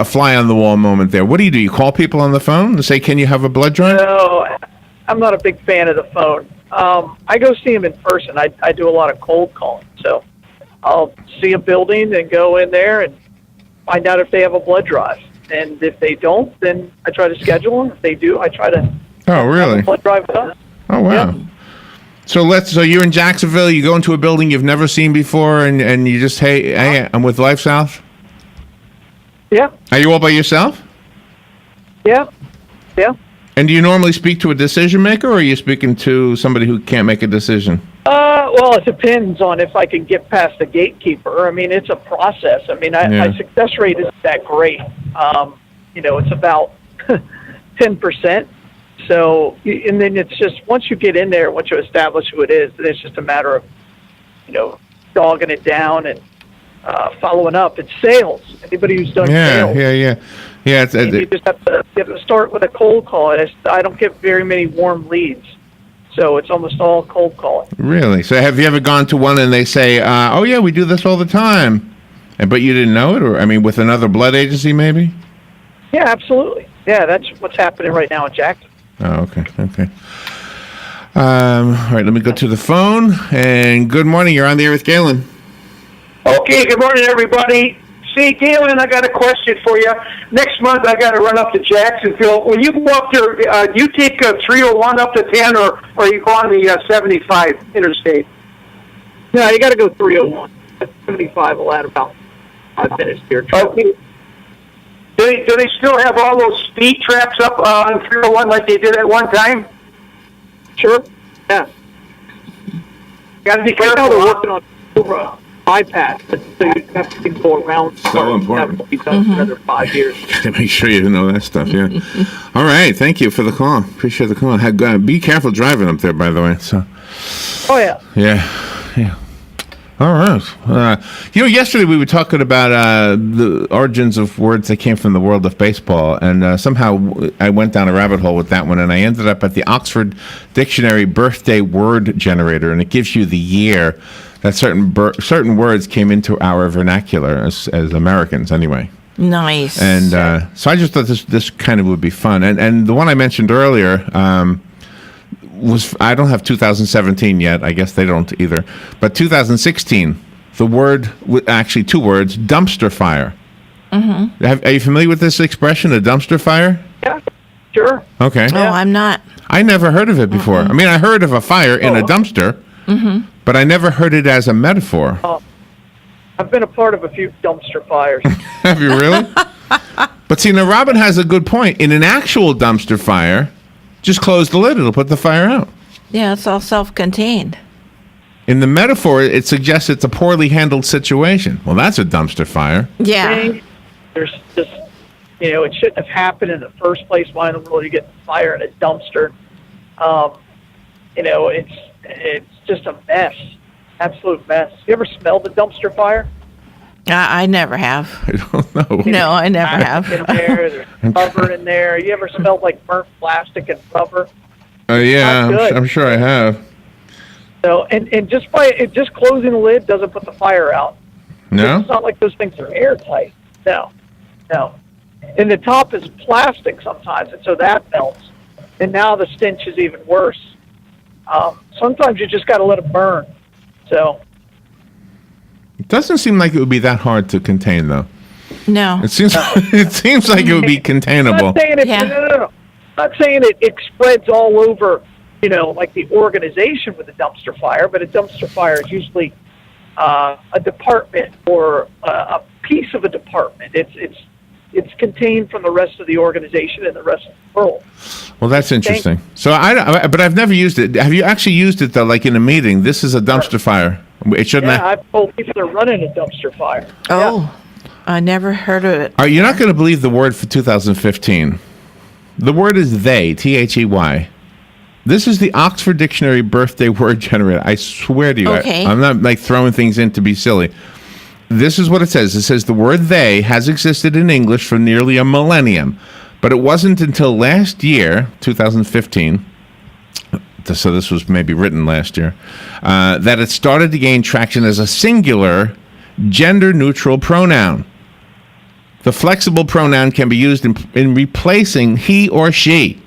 fly on the wall moment there. What do? You call people on the phone and say, "Can you have a blood drive?" No, I'm not a big fan of the phone. I go see them in person. I do a lot of cold calling. So I'll see a building and go in there and find out if they have a blood drive. And if they don't, then I try to schedule them. If they do, I try to. Oh, really? Have a blood drive done. Oh, wow. Yeah. So you're in Jacksonville. You go into a building you've never seen before, and you just hey, I'm with LifeSouth. Yeah. Are you all by yourself? Yeah. And do you normally speak to a decision maker, or are you speaking to somebody who can't make a decision? Well, it depends on if I can get past the gatekeeper. I mean, it's a process. I mean, my success rate isn't that great. It's about 10%. So, and then it's just, once you get in there, once you establish who it is, then it's just a matter of, dogging it down and following up. It's sales. Anybody who's done sales. Yeah. You just have to start with a cold call. I don't get very many warm leads. So it's almost all cold calling. Really? So have you ever gone to one and they say, oh, yeah, we do this all the time, but you didn't know it? Or, with another blood agency maybe? Yeah, absolutely. Yeah, that's what's happening right now in Jackson. Oh, okay. All right, let me go to the phone. And good morning. You're on the air with Galen. Okay, good morning, everybody. See, Galen, I got a question for you. Next month, I got to run up to Jacksonville. When you go up there, do you take 301 up to 10, or you go on the 75 interstate? No, you got to go 301. 75 will add about 5 minutes to your trip. Okay. Do they still have all those speed traps up on 301 like they did at one time? Sure. Yeah. Got to be right careful. now they're working on iPad, so you have to go around. So important. That will be done for another 5 years. To make sure you know that stuff, yeah. All right, thank you for the call. Appreciate the call. Be careful driving up there, by the way. So. Oh, yeah. Yeah. All right. Yesterday we were talking about the origins of words that came from the world of baseball, and somehow I went down a rabbit hole with that one, and I ended up at the Oxford Dictionary birthday word generator, and it gives you the year that certain words came into our vernacular as Americans, anyway. Nice. And so I just thought this kind of would be fun, and the one I mentioned earlier. I don't have 2017 yet. I guess they don't either. But 2016, the word, actually 2 words, dumpster fire. Mm-hmm. Are you familiar with this expression, a dumpster fire? Yeah, sure. Okay. Oh, I'm not. I never heard of it before. Mm-hmm. I heard of a fire in a dumpster, but I never heard it as a metaphor. I've been a part of a few dumpster fires. Have you really? But see, now Robin has a good point. In an actual dumpster fire, just close the lid. It'll put the fire out. Yeah, it's all self-contained. In the metaphor, it suggests it's a poorly handled situation. Well, that's a dumpster fire. Yeah. There's just, it shouldn't have happened in the first place. Why in the world you get fire in a dumpster? It's just a mess. Absolute mess. You ever smelled the dumpster fire? I never have. I don't know. No, I never have. In there, there's rubber in there. You ever smelled like burnt plastic and rubber? Yeah, I'm sure I have. So, and just closing the lid doesn't put the fire out. No? It's not like those things are airtight. No. And the top is plastic sometimes, and so that melts. And now the stench is even worse. Sometimes you just got to let it burn. So. It doesn't seem like it would be that hard to contain, though. No. It seems like it would be containable. I'm not saying no. I'm not saying it spreads all over, like the organization with a dumpster fire, but a dumpster fire is usually a department or a piece of a department. It's contained from the rest of the organization and the rest of the world. Well, that's interesting. So but I've never used it. Have you actually used it though, like in a meeting? This is a dumpster fire. It shouldn't. Yeah, I've told people they're running a dumpster fire. Oh, yeah. I never heard of it. You're not going to believe the word for 2015. The word is they, They. This is the Oxford Dictionary birthday word generator. I swear to you, Okay. I'm not throwing things in to be silly. This is what it says. It says the word they has existed in English for nearly a millennium, but it wasn't until last year, 2015, so this was maybe written last year, that it started to gain traction as a singular, gender-neutral pronoun. The flexible pronoun can be used in replacing he or she.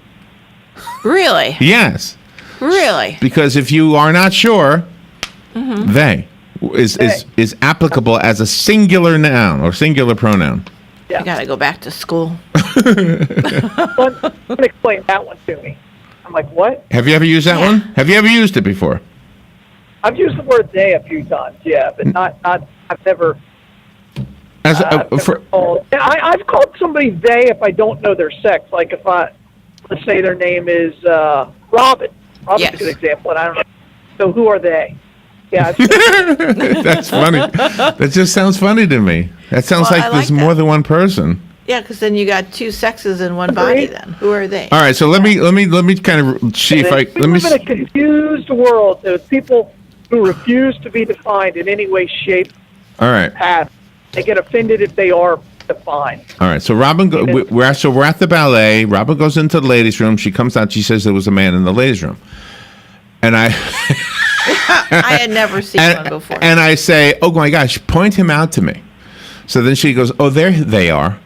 Really? Yes. Really? Because if you are not sure, they is applicable as a singular noun or singular pronoun. Yeah. I got to go back to school. Someone explain that one to me. I'm like, what? Have you ever used that one? Have you ever used it before? I've used the word they a few times, yeah, but not I've never. Called. I've called somebody they if I don't know their sex. Like if let's say their name is Robin. Robin's a good example, and I don't know. So who are they? Yeah. That's funny. That just sounds funny to me. That sounds like there's more than one person. Yeah, because then you got two sexes in one body. Then who are they? All right, so let me kind of see if I We live in a confused world. There's people who refuse to be defined in any way, shape, All right. path. They get offended if they are defined. All right, so we're at the ballet. Robin goes into the ladies' room. She comes out. She says there was a man in the ladies' room, and I had never seen one before. And I say, "Oh my gosh, point him out to me." So then she goes, "Oh, there they are,"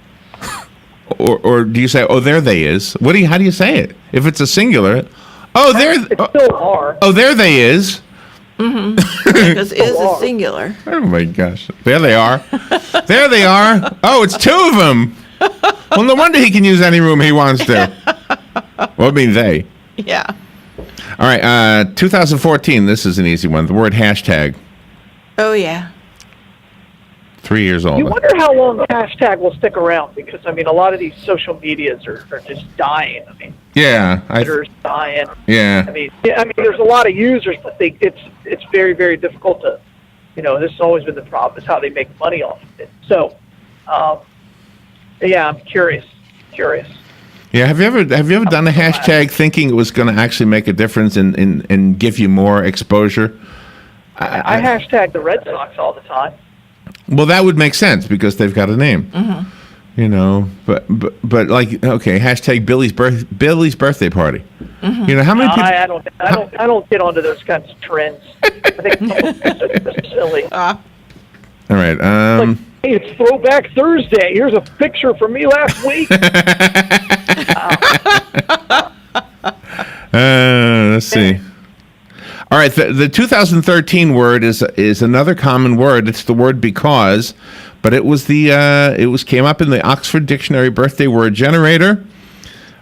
or do you say, "Oh, there they is"? How do you say it? If it's a singular, "Oh, there." Still are. Oh, there they is. Mm-hmm. Because is a singular. Oh my gosh! There they are. There they are. Oh, it's two of them. Well, no wonder he can use any room he wants to. Well, I mean they. Yeah. All right. 2014. This is an easy one. The word hashtag. Oh yeah. 3 years old. You wonder how long hashtag will stick around, because I mean a lot of these social medias are just dying. I mean, Yeah. Twitter's dying. Yeah. I mean, there's a lot of users, but it's very, very difficult to, this has always been the problem, is how they make money off of it. So, yeah, I'm curious. Yeah. Have you ever done a hashtag thinking it was going to actually make a difference and give you more exposure? I hashtag the Red Sox all the time. Well, that would make sense because they've got a name. Mm-hmm. But like, okay, hashtag Billy's birthday party. Mm-hmm. How many people? I don't get onto those kinds of trends. I think it's silly. All right. Hey, it's Throwback Thursday. Here's a picture from me last week. Let's see. All right, the 2013 word is another common word. It's the word because, but it came up in the Oxford Dictionary birthday word generator.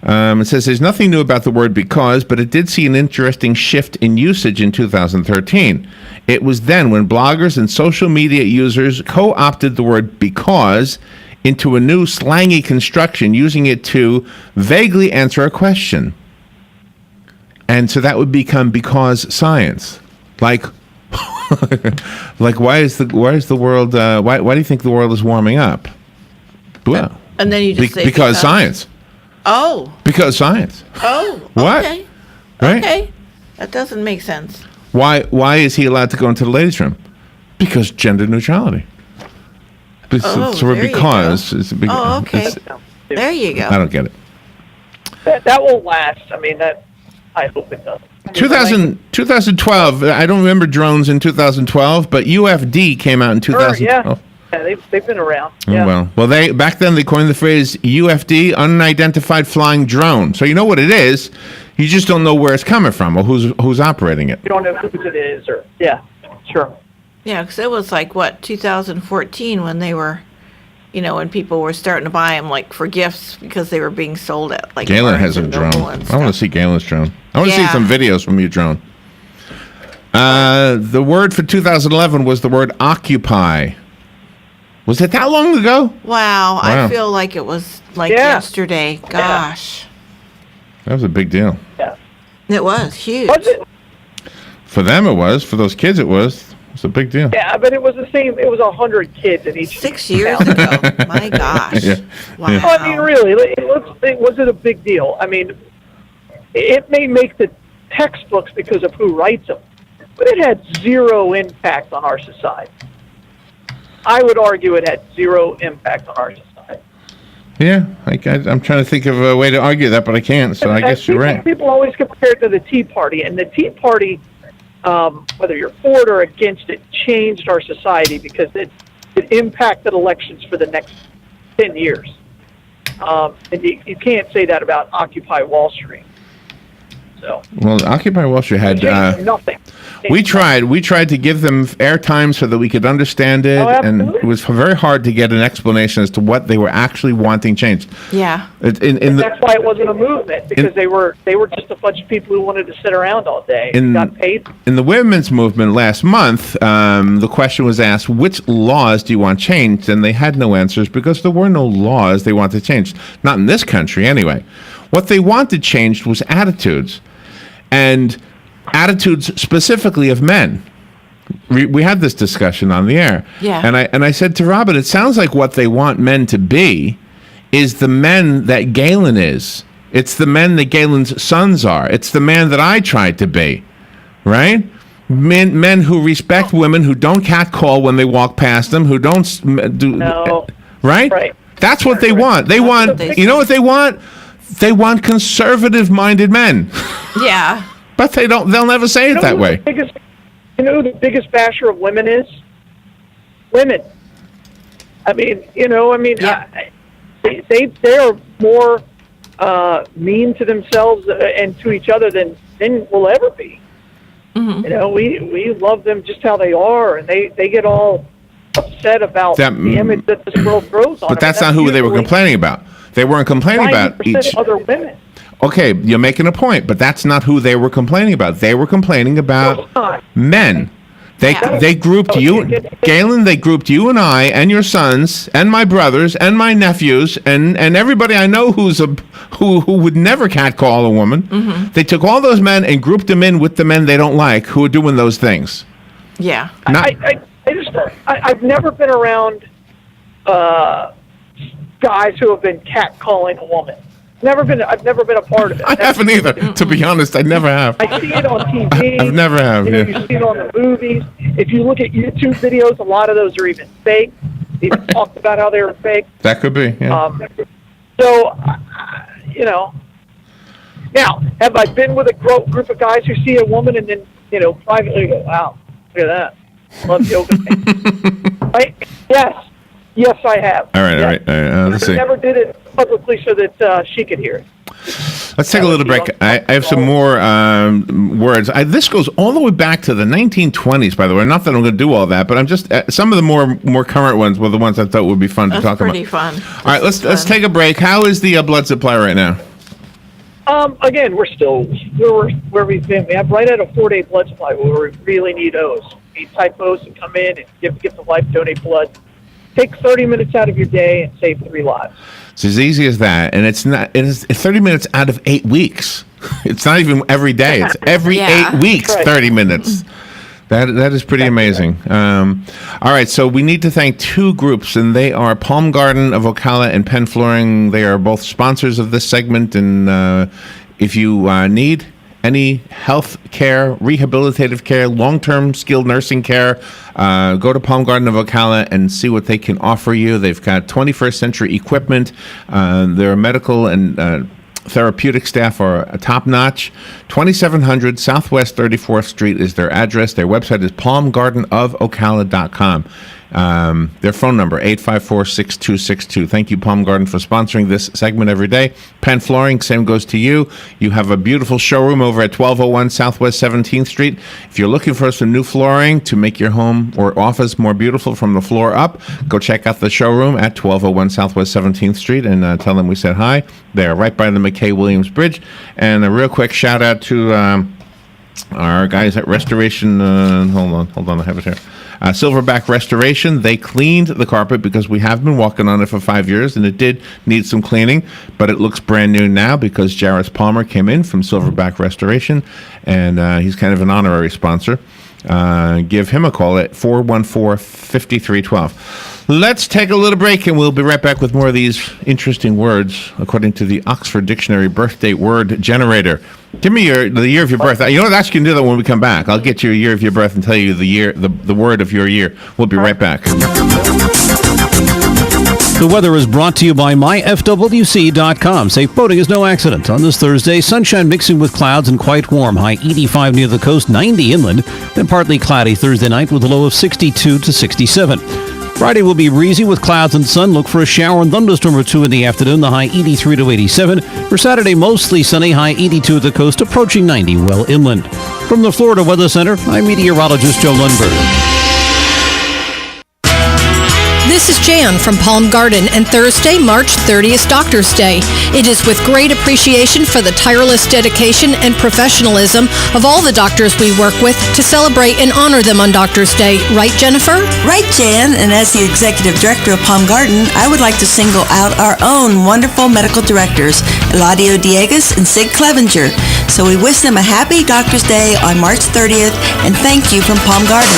It says there's nothing new about the word because, but it did see an interesting shift in usage in 2013. It was then when bloggers and social media users co-opted the word because into a new slangy construction, using it to vaguely answer a question. And so that would become because science, like why is the world? Why do you think the world is warming up? Well, and then you just say because science. Oh. Because science. Oh. What? Okay. Right? Okay. That doesn't make sense. Why is he allowed to go into the ladies' room? Because gender neutrality. Because. Oh, okay. There you go. I don't get it. That will last. I mean, I hope it does. 2012. I don't remember drones in 2012, but UFD came out in 2012. Yeah, they've been around. Oh, Yeah. well, they back then they coined the phrase UFD, unidentified flying drone. So you know what it is. You just don't know where it's coming from or who's operating it. You don't know whose it is, or sure. Yeah, because it was like 2014 when they were, when people were starting to buy them for gifts because they were being sold at Galen has a drone. I want to see Galen's drone. I want to see some videos from your drone. The word for 2011 was the word occupy. Was it that long ago? Wow. I feel like it was yesterday. Gosh. That was a big deal. Yeah. It was huge. Was it? For them it was. For those kids it was. It's a big deal. Yeah, but it was the same. It was 100 kids in each. 6 years ago. My gosh. Yeah. Wow. Yeah. I mean, really, let's think, was it a big deal? I mean, it may make the textbooks because of who writes them, but it had zero impact on our society. I would argue it had zero impact on our society. Yeah, I'm trying to think of a way to argue that, but I can't, so I guess you're right. People always compare it to the Tea Party, and the Tea Party, whether you're for it or against it, changed our society because it impacted elections for the next 10 years. And you can't say that about Occupy Wall Street. So. Well, Occupy Wall Street had nothing. We tried to give them airtime so that we could understand it, and it was very hard to get an explanation as to what they were actually wanting changed. Yeah. That's why it wasn't a movement, because they were just a bunch of people who wanted to sit around all day and got paid. In the women's movement last month, the question was asked, which laws do you want changed? And they had no answers because there were no laws they wanted changed. Not in this country, anyway. What they wanted changed was attitudes. And attitudes specifically of men. We had this discussion on the air. Yeah. And I said to Robin, it sounds like what they want men to be is the men that Galen is. It's the men that Galen's sons are. It's the man that I tried to be, right? Men who respect women, who don't catcall when they walk past them, who don't do, right? That's what they want. They want, you know what they want? They want conservative-minded men. Yeah. But they'll never say it that way. You know who the biggest basher of women is? Women. I mean, they are more mean to themselves and to each other than will ever be. Mm-hmm. You know, we love them just how they are, and they get all upset about the image that this world throws on them. But that's not who they were complaining about. They weren't complaining about each other women. Okay, you're making a point, but that's not who they were complaining about. They were complaining about men. They grouped you, Galen. They grouped you and I, and your sons, and my brothers, and my nephews, and everybody I know who would never catcall a woman. Mm-hmm. They took all those men and grouped them in with the men they don't like who are doing those things. Yeah, I've never been around guys who have been catcalling a woman. I've never been a part of it. I haven't either, to be honest. I never have. I see it on TV. I've never have. You see it on the movies. If you look at YouTube videos, a lot of those are even fake. They even talked about how they were fake. That could be. Yeah. Now, have I been with a group of guys who see a woman and then, privately go, "Wow, look at that. Love yoga." Right? Yes, I have. All right. Let's see. I never did it publicly so that she could hear it. Let's take a little break. I have some more words. This goes all the way back to the 1920s, by the way. Not that I'm going to do all that, but I'm just some of the more current ones were the ones I thought would be fun to talk about. That's pretty fun. All right, let's take a break. How is the blood supply right now? Again, we're still where we've been. We have right at a 4-day blood supply where we really need O's. We need type O's to come in and give the life, donate blood. Take 30 minutes out of your day and save 3 lives. It's as easy as that, and it's 30 minutes out of 8 weeks. It's not even every day. It's every 8 weeks, 30 minutes. That is pretty amazing. All right, so we need to thank 2 groups, and they are Palm Garden of Ocala and Penn Flooring. They are both sponsors of this segment, and if you need any health care, rehabilitative care, long-term skilled nursing care, go to Palm Garden of Ocala and see what they can offer you. They've got 21st century equipment. Their medical and therapeutic staff are top-notch. 2700 Southwest 34th Street is their address. Their website is palmgardenofocala.com. Their phone number, 854-6262. Thank you, Palm Garden, for sponsoring this segment every day. Penn Flooring, same goes to you. You have a beautiful showroom over at 1201 Southwest 17th Street. If you're looking for some new flooring to make your home or office more beautiful from the floor up, go check out the showroom at 1201 Southwest 17th Street and tell them we said hi. They're right by the McKay-Williams Bridge. And a real quick shout-out to our guys at Restoration. Hold on, I have it here. Silverback Restoration, they cleaned the carpet because we have been walking on it for 5 years, and it did need some cleaning, but it looks brand new now because Jarvis Palmer came in from Silverback Restoration, and he's kind of an honorary sponsor. Give him a call at 414-5312. Let's take a little break, and we'll be right back with more of these interesting words according to the Oxford Dictionary Birth Date Word Generator. Give me the year of your birth. You know what? Actually, you can do that when we come back. I'll get you a year of your birth and tell you the year, the word of your year. We'll be right back. The weather is brought to you by myfwc.com. Safe boating is no accident. On this Thursday, sunshine mixing with clouds and quite warm. High 85 near the coast, 90 inland. Then partly cloudy Thursday night with a low of 62 to 67. Friday will be breezy with clouds and sun. Look for a shower and thunderstorm or 2 in the afternoon. The high 83 to 87. For Saturday, mostly sunny. High 82 at the coast, approaching 90 well inland. From the Florida Weather Center, I'm meteorologist Joe Lundberg. This is Jan from Palm Garden, and Thursday, March 30th, Doctor's Day. It is with great appreciation for the tireless dedication and professionalism of all the doctors we work with to celebrate and honor them on Doctor's Day. Right, Jennifer? Right, Jan. And as the executive director of Palm Garden, I would like to single out our own wonderful medical directors, Eladio Dieguez and Sid Clevenger. So we wish them a happy Doctor's Day on March 30th, and thank you from Palm Garden.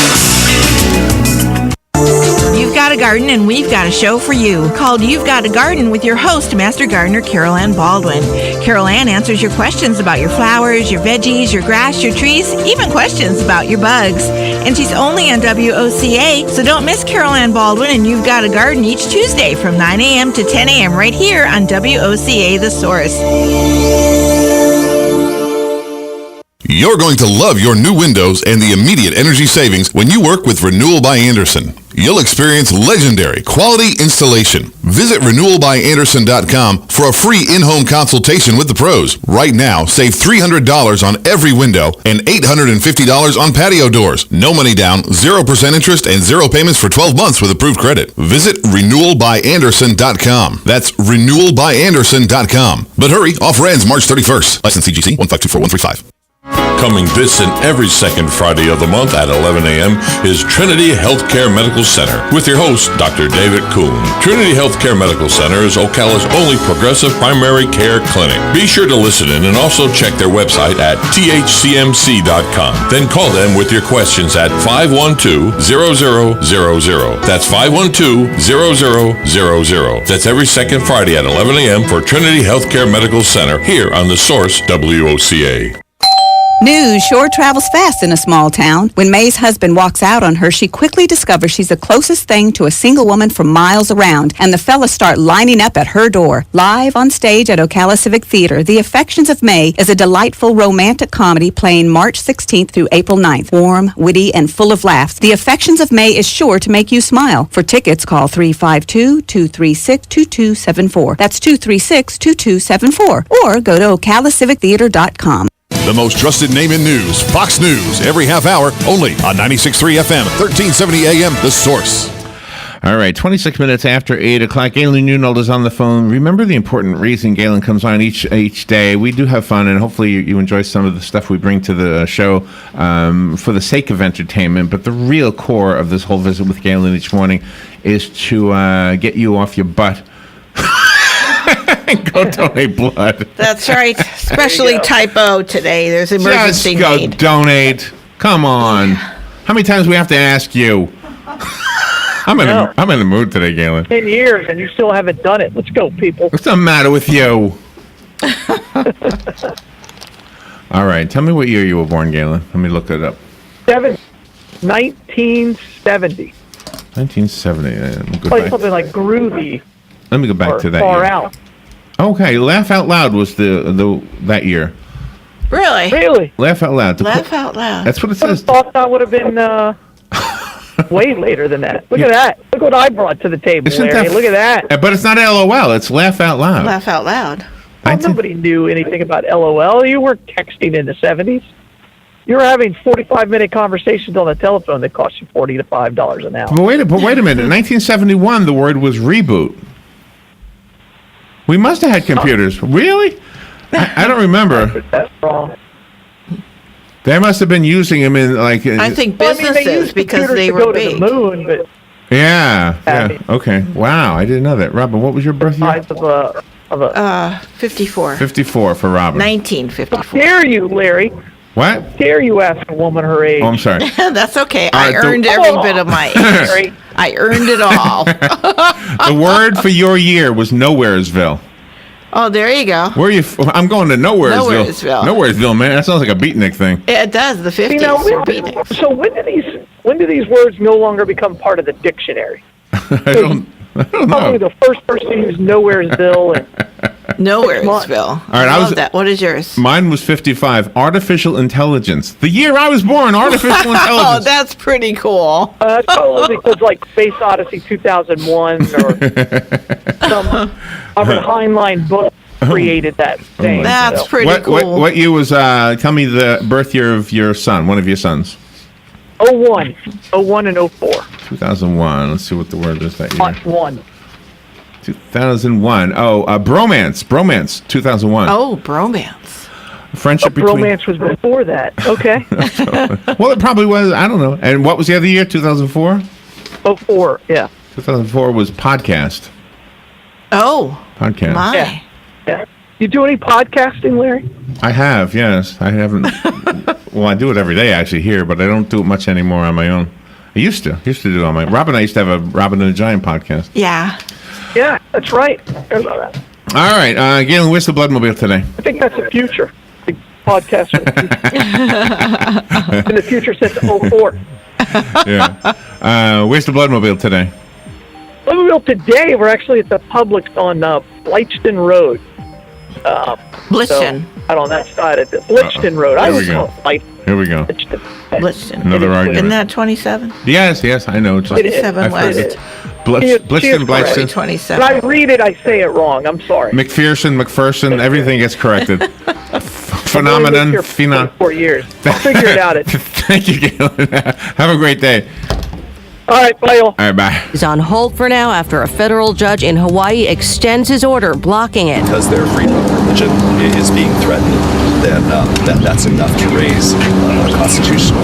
You've got a garden and we've got a show for you called You've Got a Garden with your host, Master Gardener Carol Ann Baldwin. Carol Ann answers your questions about your flowers, your veggies, your grass, your trees, even questions about your bugs. And she's only on WOCA, so don't miss Carol Ann Baldwin and You've Got a Garden each Tuesday from 9 a.m. to 10 a.m. right here on WOCA The Source. You're going to love your new windows and the immediate energy savings when you work with Renewal by Anderson. You'll experience legendary quality installation. Visit renewalbyanderson.com for a free in-home consultation with the pros. Right now, save $300 on every window and $850 on patio doors. No money down, 0% interest, and 0 payments for 12 months with approved credit. Visit renewalbyanderson.com. That's renewalbyanderson.com. But hurry, offer ends March 31st. License CGC 1524135. Coming this and every second Friday of the month at 11 a.m. is Trinity Healthcare Medical Center with your host, Dr. David Kuhn. Trinity Healthcare Medical Center is Ocala's only progressive primary care clinic. Be sure to listen in and also check their website at thcmc.com. Then call them with your questions at 512-0000. That's 512-0000. That's every second Friday at 11 a.m. for Trinity Healthcare Medical Center here on The Source WOCA. News sure travels fast in a small town. When May's husband walks out on her, she quickly discovers she's the closest thing to a single woman for miles around, and the fellas start lining up at her door. Live on stage at Ocala Civic Theater, The Affections of May is a delightful romantic comedy playing March 16th through April 9th. Warm, witty, and full of laughs, The Affections of May is sure to make you smile. For tickets, call 352-236-2274. That's 236-2274. Or go to okalacivictheater.com. The most trusted name in news, Fox News, every half hour, only on 96.3 FM, 1370 AM, The Source. All right, 26 minutes after 8 o'clock. Galen Unold is on the phone. Remember the important reason Galen comes on each day. We do have fun, and hopefully you enjoy some of the stuff we bring to the show for the sake of entertainment. But the real core of this whole visit with Galen each morning is to get you off your butt. Go donate blood. That's right. Especially type O today. There's emergency Just go need. donate. Come on. How many times do we have to ask you? I'm in the mood today, Galen. 10 years and you still haven't done it. Let's go, people. What's the matter with you? All right. Tell me what year you were born, Galen. Let me look it up. 1970. 1970. Play something like Groovy. Let me go back to that Far year. Out. Okay, Laugh Out Loud was the that year. Really? Really? Laugh Out Loud. Laugh out loud. That's what it I says. thought that would have been way later than that. Look at that. Look what I brought to the table, Larry. Look at that. But it's not LOL. It's Laugh Out Loud. Laugh out loud. Well, nobody knew anything about LOL. You weren't texting in the 70s. You were having 45-minute conversations on the telephone that cost you $40 to $5 an hour. But wait a minute. In 1971, the word was reboot. We must have had computers. Really? I don't remember. That's wrong. They must have been using them in like. I think businesses they used because they to were go big. to the moon, but Yeah. Okay. Wow. I didn't know that. Robin, what was your birth year? size of a 54. 54 for Robin. 1954. How dare you, Larry? What? How dare you ask a woman her age? Oh, I'm sorry. That's okay. All I right, earned every bit of my age. I earned it all. The word for your year was Nowheresville. Oh, there you go. Where are you? I'm going to Nowheresville. Nowheresville. Nowheresville, man. That sounds like a beatnik thing. It does. The 50s. You know, when do these words no longer become part of the dictionary? I don't Probably know. the first person to use Nowheresville. And Nowheresville. All right, I love that. What is yours? Mine was 55. Artificial intelligence. The year I was born. Artificial Oh, intelligence. that's pretty cool. That's probably because like Space Odyssey 2001 or some Albert Heinlein book created that thing. That's so. pretty what, cool. what year was? Tell me the birth year of your son. One of your sons. 01 and 04. 2001. Let's see what the word is that year. Not one. 2001. Oh, bromance. 2001. Oh, bromance. Friendship between. Romance was before that. Okay. Well, it probably was. I don't know. And what was the other year? 2004. 04. Yeah. 2004 was podcast. Oh. Podcast. My. Yeah. You do any podcasting, Larry? I have. Yes, I haven't. Well, I do it every day actually here, but I don't do it much anymore on my own. I used to do all my. Rob and I used to have a Robin and the Giant podcast. Yeah. Yeah, that's right. I heard about that. All right, Galen, where's the Bloodmobile today? I think that's the future. The podcast for the future. In the future since 04. Yeah. Where's the Bloodmobile today? Bloodmobile today, we're actually at the Publix on Blythston Road. Blythston. So, out on that side of the Blythston Road. Here we go. Here we go. Blythston. Another argument. Isn't that 27? Yes, I know. It's 27 West. Blythston. 27. When I read it, I say it wrong. I'm sorry. McPherson, everything gets corrected. Phenomenon. 4 years. I'll figure it out. Thank you, Galen. Have a great day. All right, bye. All right, bye. He's on hold for now after a federal judge in Hawaii extends his order blocking it. Because their freedom of religion is being threatened, then that's enough to raise constitutional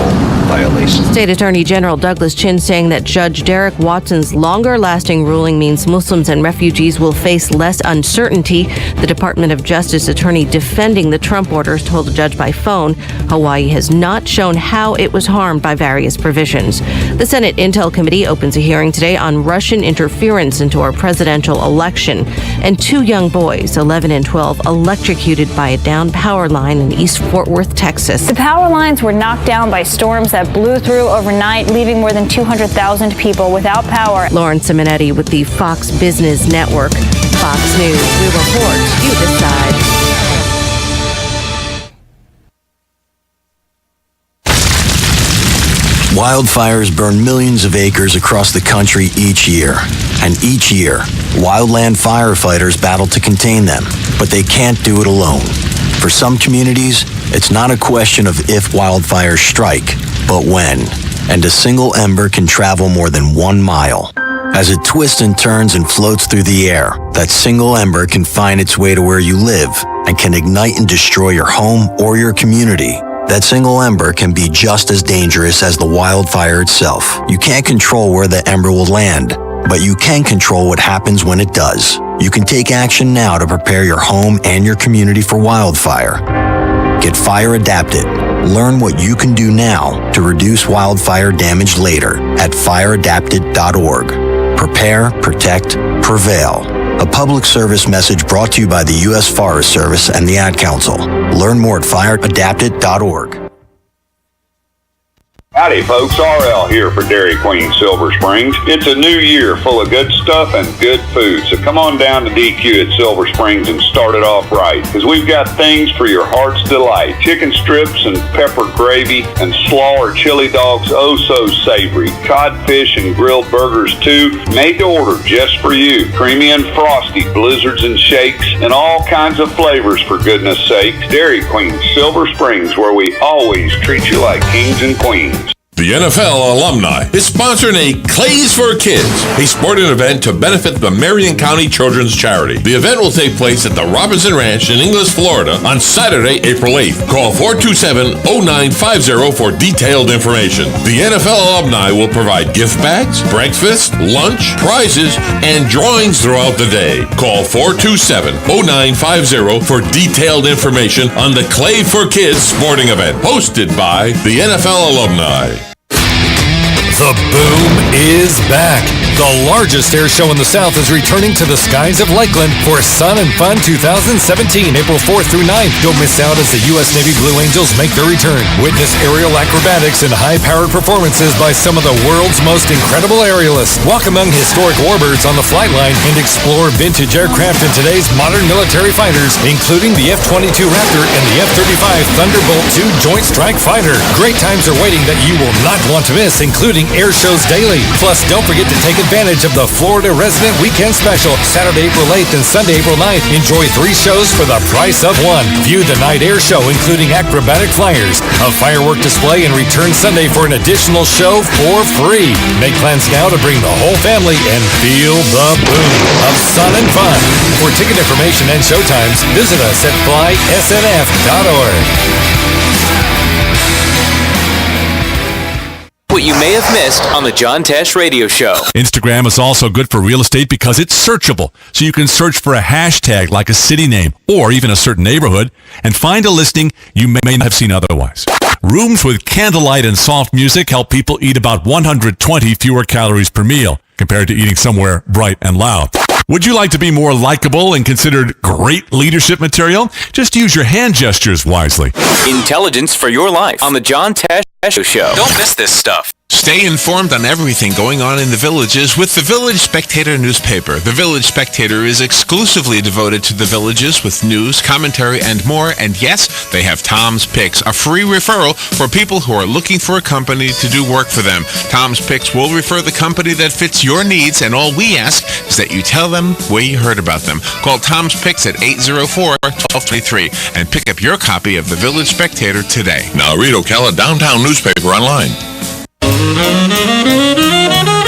violations. State Attorney General Douglas Chin saying that Judge Derek Watson's longer-lasting ruling means Muslims and refugees will face less uncertainty. The Department of Justice attorney defending the Trump orders told the judge by phone Hawaii has not shown how it was harmed by various provisions. The Senate Intel Committee opens a hearing today on Russian interference into our presidential election. And 2 young boys, 11 and 12, electrocuted by a downed power line in East Fort Worth, Texas. The power lines were knocked down by storms that blew through overnight, leaving more than 200,000 people without power. Lauren Simonetti with the Fox Business Network. Fox News, we report, you decide. Wildfires burn millions of acres across the country each year. And each year, wildland firefighters battle to contain them, but they can't do it alone. For some communities, it's not a question of if wildfires strike, but when. And a single ember can travel more than 1 mile. As it twists and turns and floats through the air, that single ember can find its way to where you live and can ignite and destroy your home or your community. That single ember can be just as dangerous as the wildfire itself. You can't control where the ember will land, but you can control what happens when it does. You can take action now to prepare your home and your community for wildfire. Get fire adapted. Learn what you can do now to reduce wildfire damage later at fireadapted.org. Prepare, protect, prevail. A public service message brought to you by the U.S. Forest Service and the Ad Council. Learn more at fireadapted.org. Howdy folks, RL here for Dairy Queen Silver Springs. It's a new year full of good stuff and good food, so come on down to DQ at Silver Springs and start it off right, because we've got things for your heart's delight. Chicken strips and pepper gravy and slaw or chili dogs, oh so savory. Codfish and grilled burgers too, made to order just for you. Creamy and frosty, blizzards and shakes, and all kinds of flavors for goodness sake. Dairy Queen Silver Springs, where we always treat you like kings and queens. The NFL alumni is sponsoring a Clays for Kids, a sporting event to benefit the Marion County Children's Charity. The event will take place at the Robinson Ranch in Inglis, Florida on Saturday, April 8th. Call 427-0950 for detailed information. The NFL alumni will provide gift bags, breakfast, lunch, prizes, and drawings throughout the day. Call 427-0950 for detailed information on the Clay for Kids sporting event, hosted by the NFL alumni. The boom is back. The largest air show in the South is returning to the skies of Lakeland for Sun and Fun 2017, April 4th through 9th. Don't miss out as the U.S. Navy Blue Angels make their return. Witness aerial acrobatics and high-powered performances by some of the world's most incredible aerialists. Walk among historic warbirds on the flight line and explore vintage aircraft in today's modern military fighters, including the F-22 Raptor and the F-35 Thunderbolt II Joint Strike Fighter. Great times are waiting that you will not want to miss, including air shows daily. Plus, don't forget to take advantage of the Florida Resident Weekend Special, Saturday, April 8th and Sunday, April 9th. Enjoy 3 shows for the price of 1. View the night air show, including acrobatic flyers, a firework display, and return Sunday for an additional show for free. Make plans now to bring the whole family and feel the boom of Sun and Fun. For ticket information and showtimes, visit us at flysnf.org. What you may have missed on the John Tesh Radio Show. Instagram is also good for real estate because it's searchable. So you can search for a hashtag like a city name or even a certain neighborhood and find a listing you may not have seen otherwise. Rooms with candlelight and soft music help people eat about 120 fewer calories per meal compared to eating somewhere bright and loud. Would you like to be more likable and considered great leadership material? Just use your hand gestures wisely. Intelligence for your life on the John Tesh Show. Don't miss this stuff. Stay informed on everything going on in the villages with the Village Spectator newspaper. The Village Spectator is exclusively devoted to the villages with news, commentary, and more. And yes, they have Tom's Picks, a free referral for people who are looking for a company to do work for them. Tom's Picks will refer the company that fits your needs, and all we ask is that you tell them where you heard about them. Call Tom's Picks at 804-1223 and pick up your copy of the Village Spectator today. Now read Ocala Downtown newspaper online.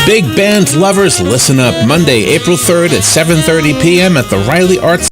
Big band lovers, listen up. Monday, April 3rd at 7:30 p.m. at the Riley Arts